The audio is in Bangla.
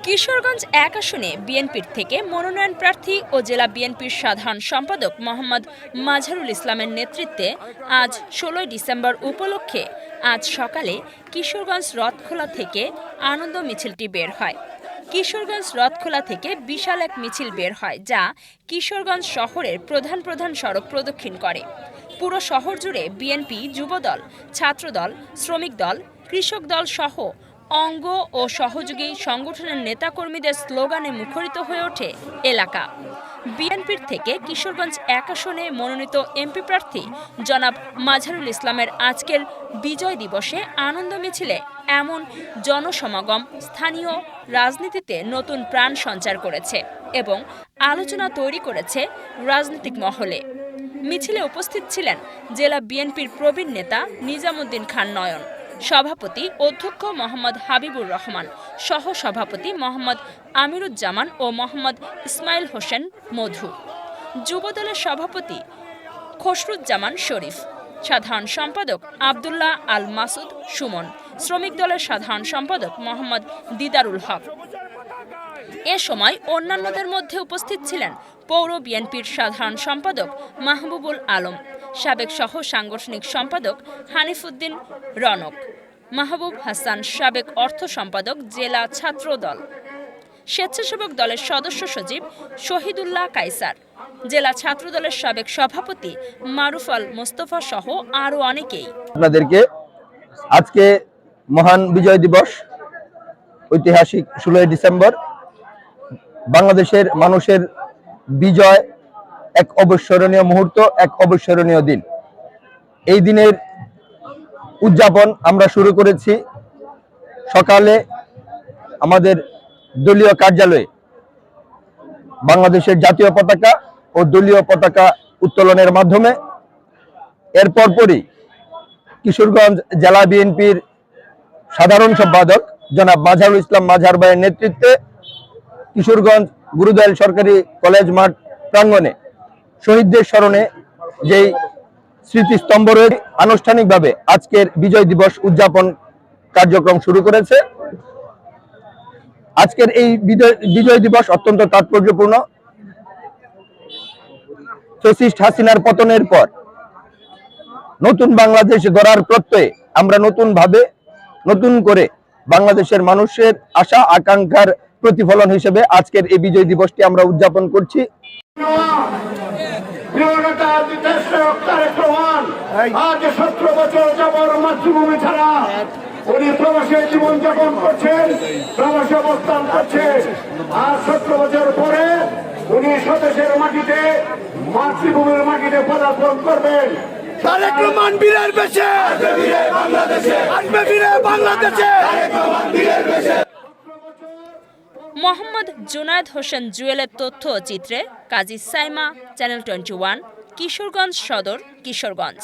কিশোরগঞ্জ ১ আসনে বিএনপির থেকে মনোনয়ন প্রার্থী ও জেলা বিএনপির সাধারণ সম্পাদক মোহাম্মদ মাঝারুল ইসলামের নেতৃত্বে আজ ১৬ ডিসেম্বর উপলক্ষে আজ সকালে কিশোরগঞ্জ রথখোলা থেকে আনন্দ মিছিলটি বের হয়। কিশোরগঞ্জ রথখোলা থেকে বিশাল এক মিছিল বের হয়, যা কিশোরগঞ্জ শহরের প্রধান প্রধান সড়ক প্রদক্ষিণ করে। পুরো শহর জুড়ে বিএনপি, যুবদল, ছাত্রদল, শ্রমিক দল, কৃষক দল সহ অঙ্গ ও সহযোগী সংগঠনের নেতাকর্মীদের স্লোগানে মুখরিত হয়ে ওঠে এলাকা। বিএনপির থেকে কিশোরগঞ্জ ১ আসনে মনোনীত এমপি প্রার্থী জনাব মাঝারুল ইসলামের আজকের বিজয় দিবসে আনন্দ মিছিলে এমন জনসমাগম স্থানীয় রাজনীতিতে নতুন প্রাণ সঞ্চার করেছে এবং আলোচনা তৈরি করেছে রাজনৈতিক মহলে। মিছিলে উপস্থিত ছিলেন জেলা বিএনপির প্রবীণ নেতা নিজামুদ্দিন খান নয়ন, সভাপতি অধ্যক্ষ মোহাম্মদ হাবিবুর রহমান, সহ সভাপতি মোহাম্মদ আমিরুজ্জামান ও মোহাম্মদ ইসমাইল হোসেন মধু, যুবদলের সভাপতি খসরুজ্জামান শরীফ, সাধারণ সম্পাদক আবদুল্লাহ আল মাসুদ সুমন, শ্রমিক দলের সাধারণ সম্পাদক মোহাম্মদ দিদারুল হক। এ সময় অন্যান্যদের মধ্যে উপস্থিত ছিলেন পৌর বিএনপির সাধারণ সম্পাদক মাহবুবুল আলম, সাবেক সহ সাংগঠনিক সম্পাদক হানিফুদ্দিন রনক, মাহবুব হাসান, সাবেক অর্থ সম্পাদক জেলা ছাত্র দল, স্বেচ্ছাসেবক দলের সদস্য সচিব শহীদুল্লাহ কায়সার, জেলা ছাত্র দলের সাবেক সভাপতি মারুফ আল মোস্তফা সহ আরও অনেকেই। আপনাদেরকে আজকে মহান বিজয় দিবস, ঐতিহাসিক ১৬ ডিসেম্বর, বাংলাদেশের মানুষের বিজয়, এক অবিস্মরণীয় মুহূর্ত, এক অবিস্মরণীয় দিন। এই দিনের উদযাপন আমরা শুরু করেছি সকালে আমাদের দলীয় কার্যালয়ে বাংলাদেশের জাতীয় পতাকা ও দলীয় পতাকা উত্তোলনের মাধ্যমে। এর পরপরই কিশোরগঞ্জ জেলা বিএনপির সাধারণ সম্পাদক জনাব মাঝারুল ইসলাম মাঝার ভাইয়ের নেতৃত্বে কিশোরগঞ্জ গুরুদয়াল সরকারি কলেজ মাঠ প্রাঙ্গণে শহীদদের স্মরণে যেই স্মৃতিস্তম্ভ রয়েছে, আনুষ্ঠানিকভাবে আজকের বিজয় দিবস উদযাপন কার্যক্রম শুরু করেছে। আজকের এই বিজয় দিবস অত্যন্ত তাৎপর্যপূর্ণ। ফ্যাসিস্ট হাসিনার পতনের পর নতুন বাংলাদেশ গড়ার প্রত্যয়ে আমরা নতুন করে বাংলাদেশের মানুষের আশা আকাঙ্ক্ষার প্রতিফলন হিসেবে আজকের এই বিজয় দিবসটি আমরা উদযাপন করছি। আজ 17 বছর যাবৎ মাতৃভূমি ছাড়া উনি প্রবাসে জীবন যাপন করছেন, প্রবাসে অবস্থান করছেন। আর 17 বছর পরে উনি স্বদেশের মাটিতে, মাতৃভূমির মাটিতে পদার্পণ করবেন। তারেক রহমান বীরের বেশে আসবে, ফিরে বাংলাদেশে। মোহাম্মদ জুনায়েদ হোসেন জুয়েলের তথ্য ও চিত্রে কাজী সাইমা, চ্যানেল 21, কিশোরগঞ্জ সদর, কিশোরগঞ্জ।